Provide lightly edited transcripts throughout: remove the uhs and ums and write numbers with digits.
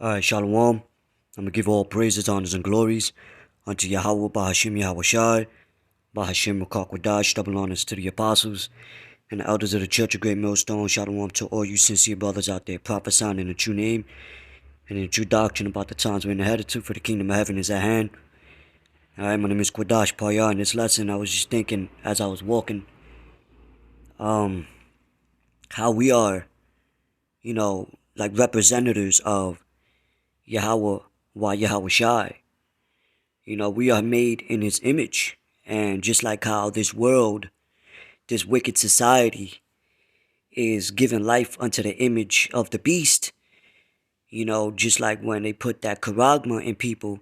Alright, Shalom. I'm going to give all praises, honors, and glories unto Yahweh, Bahashim Yahawashi, Bahashim Rakakwadash, double honors to the apostles and the elders of the Church of Great Millstone. Shalom to all you sincere brothers out there prophesying in the true name and in the true doctrine about the times we're in the headed to, for the kingdom of heaven is at hand. Alright, my name is Kwadash Paya. In this lesson, I was just thinking as I was walking, how we are, like representatives of Yahweh, Yahawashi. We are made in his image. And just like how this world, this wicked society, is giving life unto the image of the beast, just like when they put that charagma in people,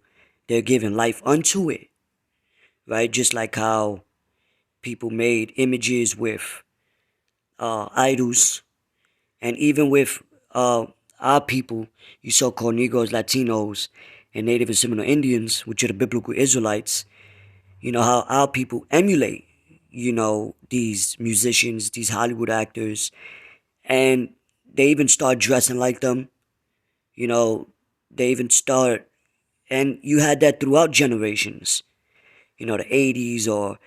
they're giving life unto it. Right? Just like how people made images with idols, and even with our people, you so-called Negroes, Latinos, and Native and Seminole Indians, which are the biblical Israelites, how our people emulate, these musicians, these Hollywood actors, and they even start dressing like them. They even start, and you had that throughout generations, the 80s, or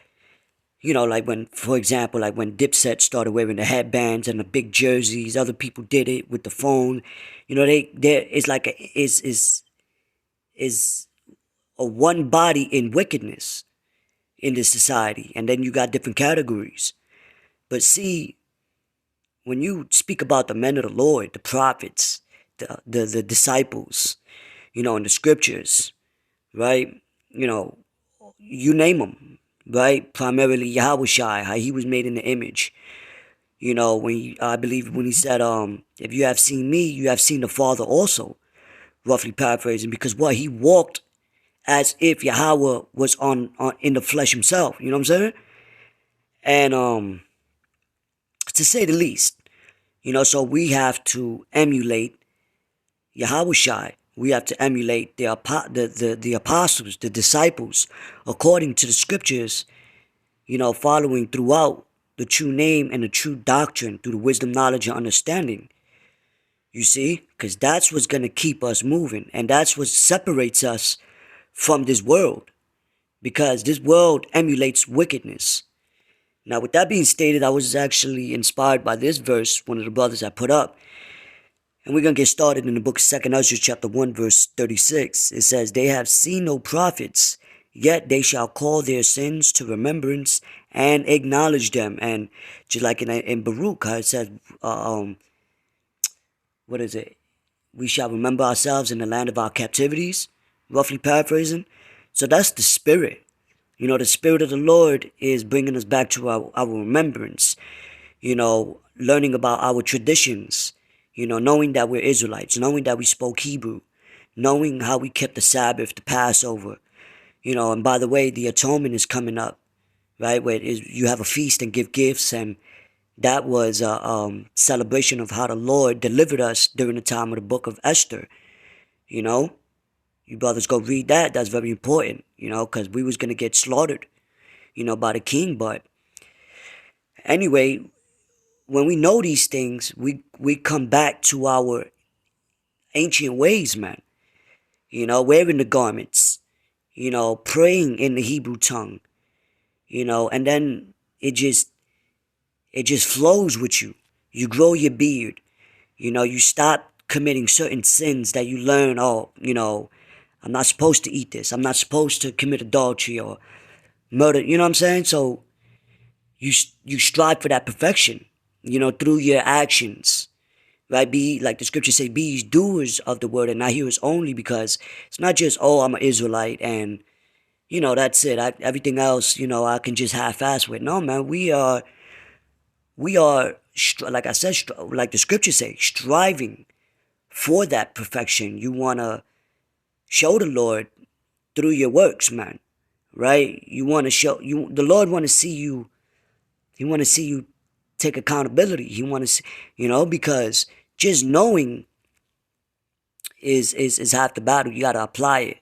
like when, for example, like when Dipset started wearing the headbands and the big jerseys, other people did it with the phone. It's like is a one body in wickedness in this society, and then you got different categories. But see, when you speak about the men of the Lord, the prophets, the disciples, in the scriptures, right? You name them. Right, primarily Yahawashi, how he was made in the image. I believe when he said, if you have seen me, you have seen the Father also. Roughly paraphrasing, because he walked as if Yahweh was on in the flesh himself. You know what I'm saying? And to say the least, so we have to emulate Yahawashi. We have to emulate the apostles, the disciples, according to the scriptures, following throughout the true name and the true doctrine through the wisdom, knowledge, and understanding. You see? Because that's what's going to keep us moving. And that's what separates us from this world. Because this world emulates wickedness. Now, with that being stated, I was actually inspired by this verse, one of the brothers I put up. And we're going to get started in the book of 2 Ezra chapter 1 verse 36. It says, they have seen no prophets, yet they shall call their sins to remembrance and acknowledge them. And just like in Baruch, how it says, what is it? We shall remember ourselves in the land of our captivities, roughly paraphrasing. So that's the spirit. The spirit of the Lord is bringing us back to our remembrance, learning about our traditions, knowing that we're Israelites, knowing that we spoke Hebrew, knowing how we kept the Sabbath, the Passover, and by the way, the atonement is coming up, right, where you have a feast and give gifts, and that was a celebration of how the Lord delivered us during the time of the book of Esther. You brothers go read that. That's very important, because we was going to get slaughtered, by the king. But anyway, when we know these things, we come back to our ancient ways, man. Wearing the garments, praying in the Hebrew tongue, and then it just flows with you. You grow your beard, you stop committing certain sins that you learn. I'm not supposed to eat this. I'm not supposed to commit adultery or murder. You know what I'm saying? So you strive for that perfection, through your actions, right? Be, like the scriptures say, be doers of the word and not hearers only, because it's not just, I'm an Israelite and, that's it. Everything else, I can just half-ass with. No, man, we are, like I said, like the scriptures say, striving for that perfection. You want to show the Lord through your works, man, right? You want to show, the Lord want to see you, he want to see you take accountability. He want to, because just knowing is half the battle. You got to apply it.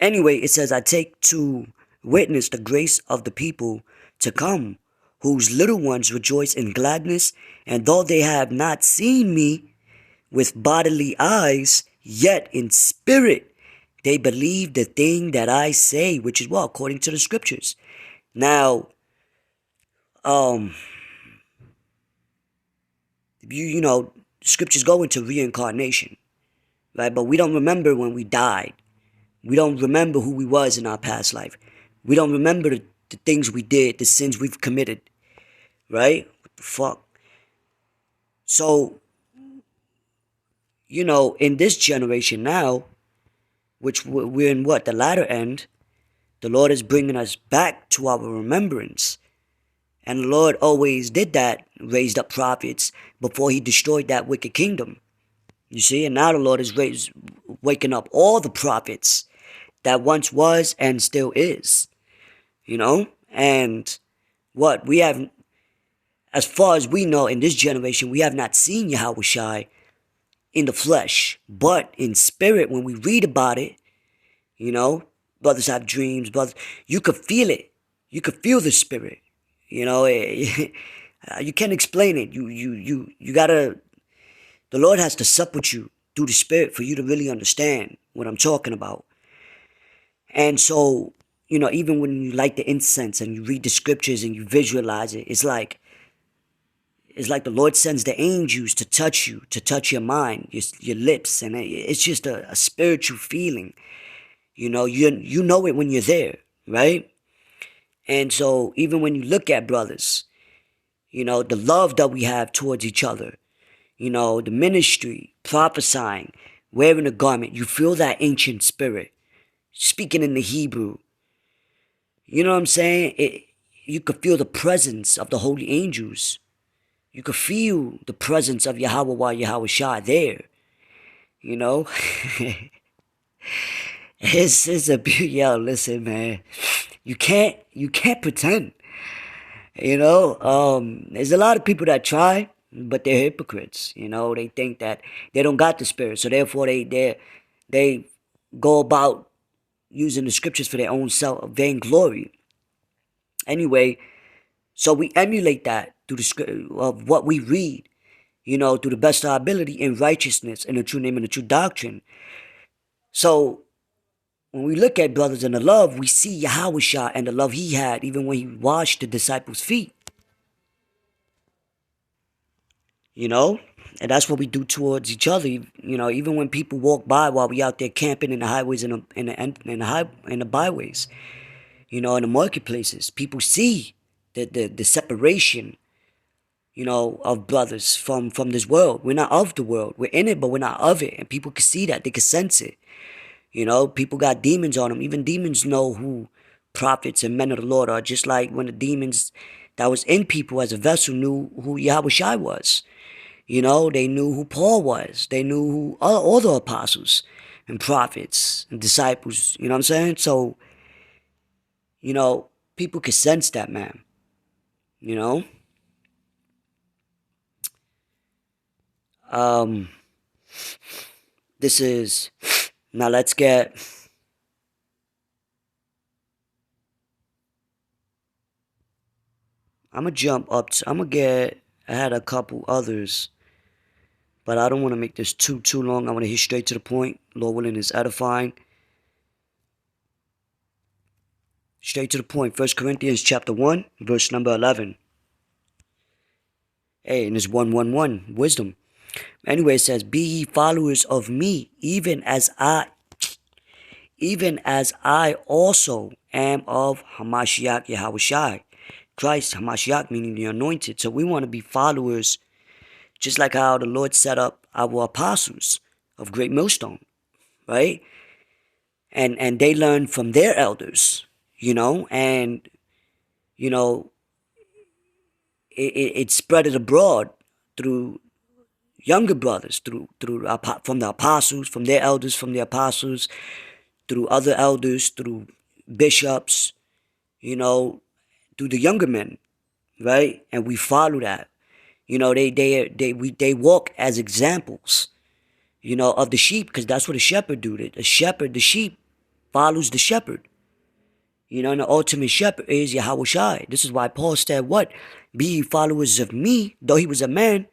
Anyway, it says, I take to witness the grace of the people to come, whose little ones rejoice in gladness, and though they have not seen me, with bodily eyes, yet in spirit they believe the thing that I say, which is what? According to the scriptures. Now, you know, scriptures go into reincarnation, right? But we don't remember when we died. We don't remember who we was in our past life. We don't remember the things we did, the sins we've committed, right? What the fuck? So, you know, in this generation now, which we're in what? The latter end, the Lord is bringing us back to our remembrance. And the Lord always did that, raised up prophets before he destroyed that wicked kingdom. You see, and now the Lord is waking up all the prophets that once was and still is. You know? And what we have, as far as we know in this generation, we have not seen Yahawashi in the flesh, but in spirit. When we read about it, you know, brothers have dreams, brothers, you could feel it. You could feel the spirit. You know, you can't explain it. You gotta, the Lord has to sup with you through the spirit for you to really understand what I'm talking about. And so, you know, even when you light the incense and you read the scriptures and you visualize it, it's like the Lord sends the angels to touch you, to touch your mind, your lips, and it's just a spiritual feeling. You know, you know it when you're there, right? And so even when you look at brothers, you know, the love that we have towards each other, you know, the ministry, prophesying, wearing a garment, you feel that ancient spirit, speaking in the Hebrew. You know what I'm saying? You could feel the presence of the holy angels. You could feel the presence of Yahawashi there. You know? It's a beauty. Yo, listen, man. You can't pretend. You know? There's a lot of people that try, but they're hypocrites. You know, they think that they don't got the spirit, so therefore they go about using the scriptures for their own vainglory. Anyway, so we emulate that through the script of what we read, you know, through the best of our ability in righteousness and the true name and the true doctrine. So when we look at brothers in the love, we see Yahawashi and the love he had even when he washed the disciples' feet. You know? And that's what we do towards each other. You know, even when people walk by while we out there camping in the highways and the byways, you know, in the marketplaces, people see the separation, you know, of brothers from this world. We're not of the world. We're in it, but we're not of it. And people can see that. They can sense it. You know, people got demons on them. Even demons know who prophets and men of the Lord are. Just like when the demons that was in people as a vessel knew who Yahawashi was. You know, they knew who Paul was. They knew who all the apostles and prophets and disciples. You know what I'm saying? So, you know, people can sense that, man. You know? This is, now let's get, I'm gonna jump up to, I had a couple others, but I don't want to make this too long. I want to hit straight to the point. Lord willing is edifying. Straight to the point. 1 Corinthians chapter 1, verse number 11. Hey, and it's 1:1:1, wisdom. Anyway, it says, be ye followers of me, even as I also am of Hamashiach Yahawashi. Christ, Hamashiach, meaning the anointed. So we want to be followers, just like how the Lord set up our apostles of Great Millstone, right? And they learned from their elders, you know, and, you know, it spread it abroad through younger brothers, from the apostles, from their elders, from the apostles, through other elders, through bishops, you know, through the younger men, right? And we follow that. You know, they walk as examples, you know, of the sheep, because that's what a shepherd do. The sheep follows the shepherd. You know, and the ultimate shepherd is Yahawashi. This is why Paul said, what? Be ye followers of me, though he was a man,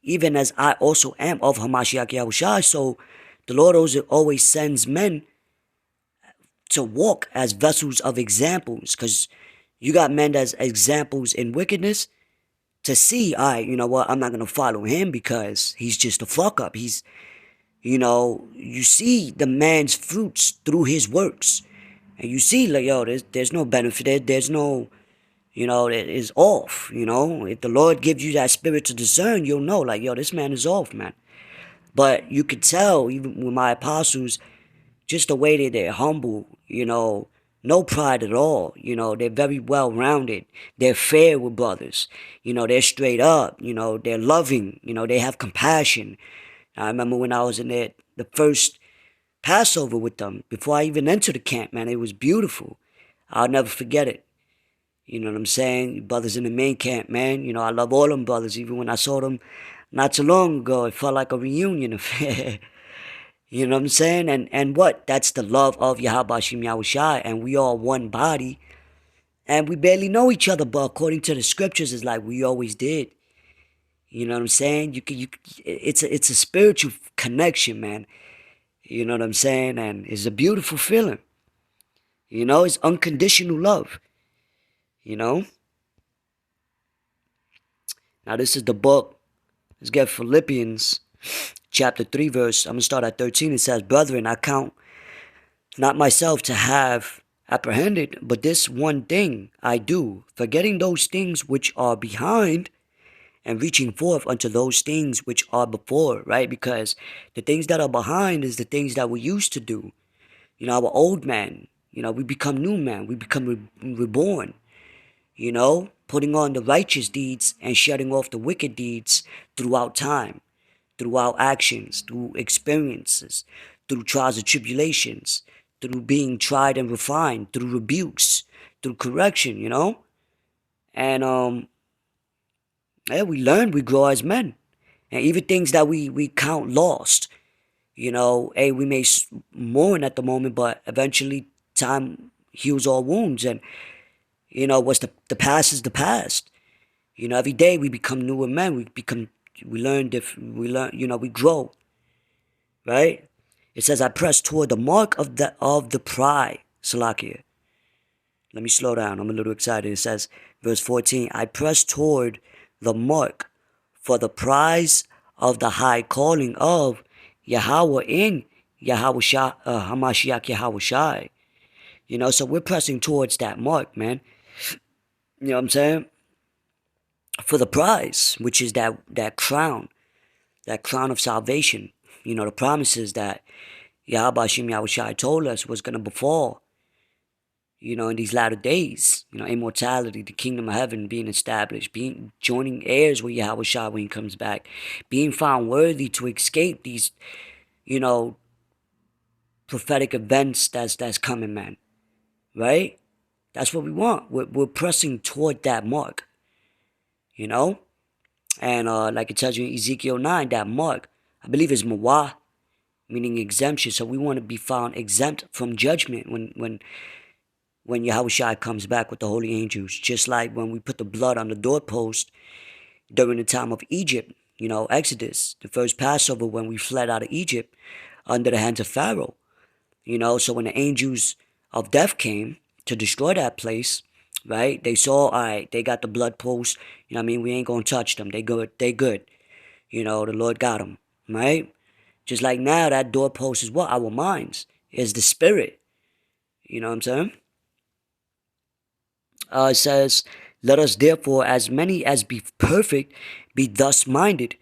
even as I also am of Hamashiach Yahawashi. So the Lord always sends men to walk as vessels of examples, because you got men as examples in wickedness to see, all right, you know what, I'm not going to follow him because he's just a fuck up. He's, you know, you see the man's fruits through his works. And you see, like, yo, there's no benefit. There's no, you know, it is off, you know. If the Lord gives you that spirit to discern, you'll know, like, yo, this man is off, man. But you could tell, even with my apostles, just the way that they're humble, you know, no pride at all. You know, they're very well rounded. They're fair with brothers. You know, they're straight up. You know, they're loving. You know, they have compassion. I remember when I was in there, the first Passover with them, before I even entered the camp, man, it was beautiful. I'll never forget it. You know what I'm saying? Brothers in the main camp, man. You know, I love all them brothers. Even when I saw them not too long ago, it felt like a reunion affair. You know what I'm saying? And what? That's the love of Yahawashi Yahawashi, and we are one body. And we barely know each other, but according to the scriptures, it's like we always did. You know what I'm saying? It's a spiritual connection, man. You know what I'm saying? And it's a beautiful feeling. You know, it's unconditional love. You know? Now this is the book. Let's get Philippians chapter 3 verse. I'm going to start at 13. It says, "Brethren, I count not myself to have apprehended, but this one thing I do, forgetting those things which are behind and reaching forth unto those things which are before," right? Because the things that are behind is the things that we used to do. You know, our old man, you know, we become new man. We become reborn, you know, putting on the righteous deeds and shedding off the wicked deeds throughout time, throughout actions, through experiences, through trials and tribulations, through being tried and refined, through rebukes, through correction, you know? And yeah, we learn, we grow as men. And even things that we count lost, you know, hey, we may mourn at the moment, but eventually time heals all wounds. And, you know, the past is the past. You know, every day we become newer men. We learn different, you know, we grow, right? It says, "I press toward the mark of the prize." Salakia. Let me slow down. I'm a little excited. It says, verse 14, "I press toward the mark for the prize of the high calling of Yahweh in Hamashiach Yahawashi." You know, so we're pressing towards that mark, man. You know what I'm saying? For the prize, which is that crown of salvation. You know, the promises that Yahawashi Yahawashi told us was going to befall, you know, in these latter days. You know, immortality, the kingdom of heaven being established, being joining heirs with Yahawashi when he comes back, being found worthy to escape these, you know, prophetic events that's coming, man. Right? That's what we want. We're pressing toward that mark, you know? And like it tells you in Ezekiel 9, that mark, I believe is Mawah, meaning exemption. So we want to be found exempt from judgment when Yahawashi comes back with the holy angels. Just like when we put the blood on the doorpost during the time of Egypt, you know, Exodus, the first Passover when we fled out of Egypt under the hands of Pharaoh. You know, so when the angels of death came to destroy that place, right, they saw, all right, they got the blood post. You know what I mean? We ain't going to touch them. They good. They good. You know, the Lord got them, right? Just like now, that doorpost is what? Our minds. Is the spirit. You know what I'm saying? It says, "Let us therefore, as many as be perfect, be thus minded.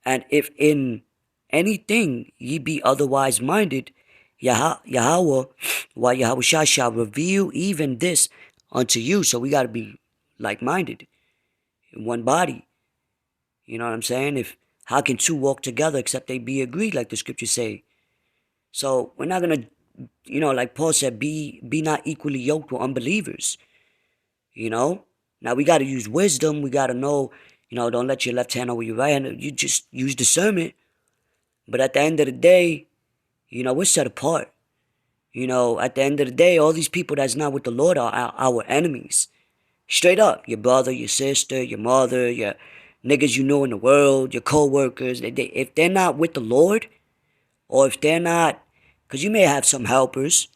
And if in anything ye be otherwise minded, Yahweh, while Yahawashi shall reveal even this unto you." So we got to be like-minded in one body. You know what I'm saying? If how can two walk together except they be agreed, like the scriptures say? So we're not gonna, you know, like Paul said, be not equally yoked with unbelievers. You know. Now we got to use wisdom. We got to know, you know, don't let your left hand over your right hand. You just use discernment. But at the end of the day, you know, we're set apart. You know, at the end of the day, all these people that's not with the Lord are our enemies. Straight up. Your brother, your sister, your mother, niggas you know in the world, your co-workers, if they're not with the Lord, or if they're not, because you may have some helpers,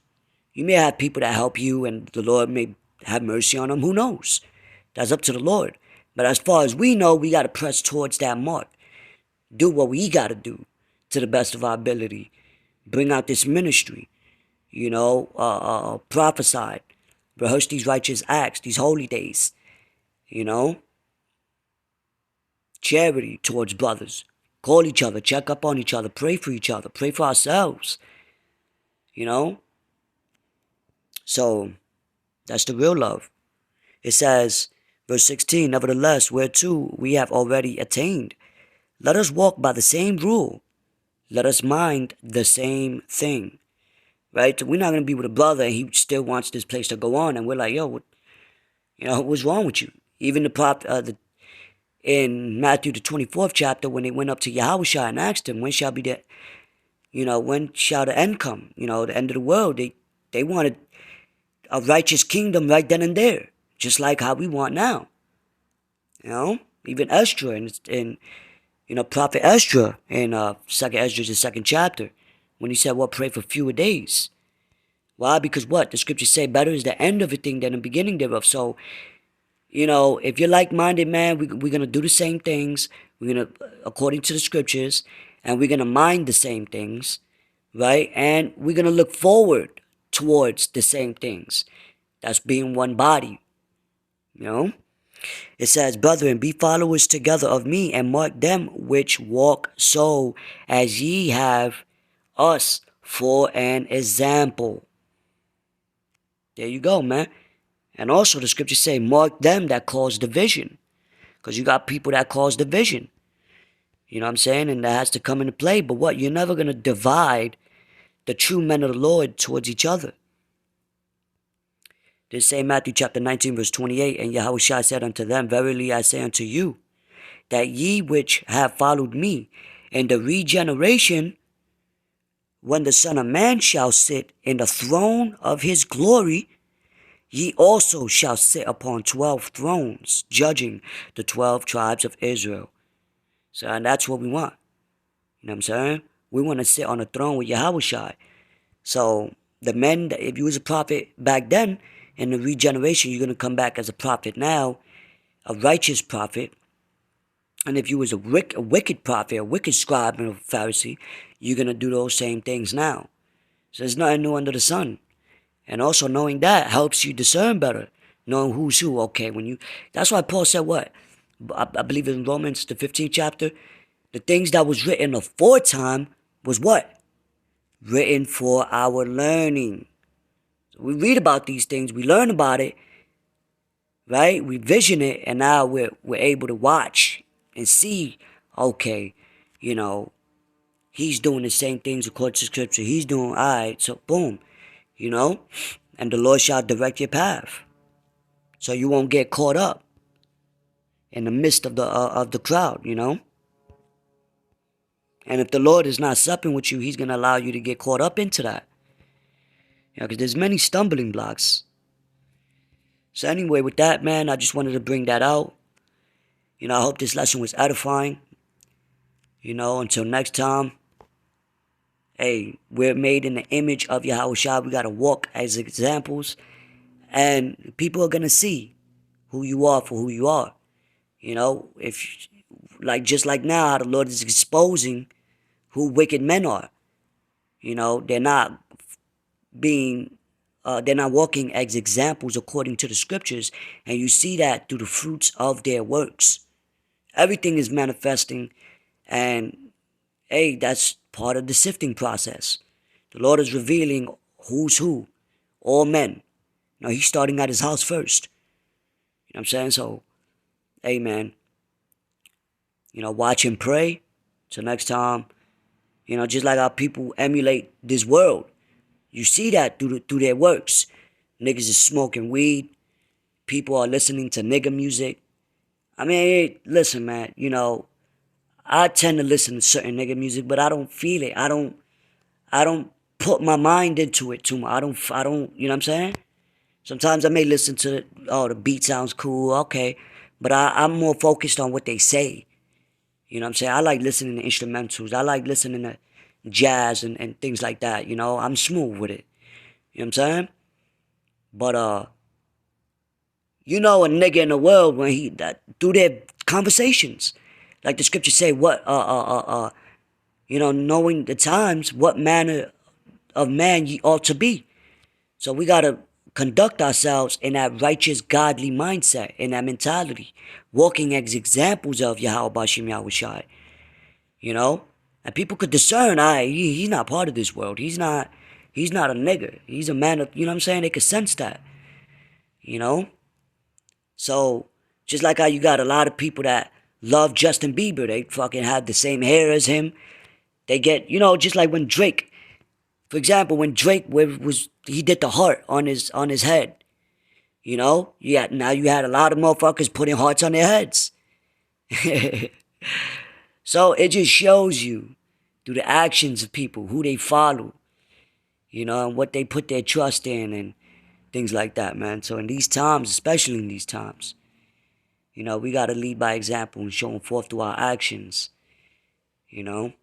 you may have people that help you and the Lord may have mercy on them, who knows? That's up to the Lord. But as far as we know, we got to press towards that mark. Do what we got to do to the best of our ability. Bring out this ministry, prophesy, rehearse these righteous acts, these holy days, charity towards brothers. Call each other, check up on each other, pray for each other, pray for ourselves, So, that's the real love. It says, verse 16, nevertheless, whereto we have already attained, let us walk by the same rule. Let us mind the same thing. Right? So we're not going to be with a brother and he still wants this place to go on. And we're like, yo, what's wrong with you? Even in Matthew the 24th chapter, when they went up to Yahawashi and asked him, when shall the end come? The end of the world. They wanted a righteous kingdom right then and there. Just like how we want now. Even Ezra in Prophet Ezra in 2nd Ezra, the 2nd chapter, when he said, well, pray for fewer days. Why? Because what? The scriptures say better is the end of a thing than the beginning thereof. So, if you're like-minded, man, we're going to do the same things. We're going to, according to the scriptures, and we're going to mind the same things, right? And we're going to look forward towards the same things. That's being one body, It says, brethren, be followers together of me, and mark them which walk so as ye have us for an example. There you go, man. And also the scriptures say, mark them that cause division. Because you got people that cause division. You know what I'm saying? And that has to come into play. But what? You're never going to divide the true men of the Lord towards each other. This same Matthew chapter 19 verse 28, and Yahawashi said unto them, verily I say unto you, that ye which have followed me in the regeneration, when the Son of Man shall sit in the throne of his glory, ye also shall sit upon 12 thrones, judging the 12 tribes of Israel. So, and that's what we want. You know what I'm saying? We want to sit on the throne with Yahawashi. So, the men, if you was a prophet back then, in the regeneration, you're going to come back as a prophet now, a righteous prophet. And if you was a wicked prophet, a wicked scribe and a Pharisee, you're going to do those same things now. So there's nothing new under the sun. And also knowing that helps you discern better. Knowing who's who. Okay, that's why Paul said what? I believe in Romans, the 15th chapter. The things that was written aforetime was what? Written for our learning. So we read about these things, we learn about it, right? We vision it, and now we're able to watch and see, okay, he's doing the same things according to scripture. He's doing all right, so boom, and the Lord shall direct your path. So you won't get caught up in the midst of the crowd, And if the Lord is not supping with you, he's going to allow you to get caught up into that. Because there's many stumbling blocks. So anyway, with that, man, I just wanted to bring that out. I hope this lesson was edifying. Until next time. Hey, we're made in the image of Yahawashi. We got to walk as examples. And people are going to see who you are for who you are. If, just like now, how the Lord is exposing who wicked men are. They're not walking as examples according to the scriptures, and you see that through the fruits of their works. Everything is manifesting, and hey, that's part of the sifting process. The Lord is revealing who's who, all men. He's starting at his house first. You know what I'm saying? So, hey, man, watch and pray. Till next time, just like how people emulate this world. You see that through their works. Niggas is smoking weed. People are listening to nigga music. I mean, listen, man, I tend to listen to certain nigga music, but I don't feel it. I don't put my mind into it too much. I don't, you know what I'm saying? Sometimes I may listen to, the beat sounds cool, okay. But I'm more focused on what they say. You know what I'm saying? I like listening to instrumentals. I like listening to jazz and things like that. You know, I'm smooth with it. You know what I'm saying? But you know, a nigga in the world when he that through their conversations, like the scriptures say, you know, knowing the times, what manner of man ye ought to be. So we gotta conduct ourselves in that righteous, godly mindset, in that mentality, walking as examples of Yahawashi Yahawashi. You know, and people could discern, he's not part of this world. He's not a nigger. He's a man of, you know what I'm saying? They could sense that. You know, so just like how you got a lot of people that love Justin Bieber, they fucking have the same hair as him. They get, you know, just like when Drake, for example, when Drake was he did the heart on his head. You know, now you had a lot of motherfuckers putting hearts on their heads. So it just shows you through the actions of people who they follow, you know, and what they put their trust in and things like that, man. So in these times, especially in these times, you know, we gotta lead by example and show them forth through our actions, you know.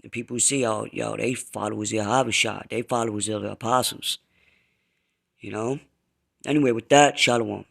And people see, oh, yo, they followers of Yahawashi, they followers of the apostles, you know. Anyway, with that, shalom.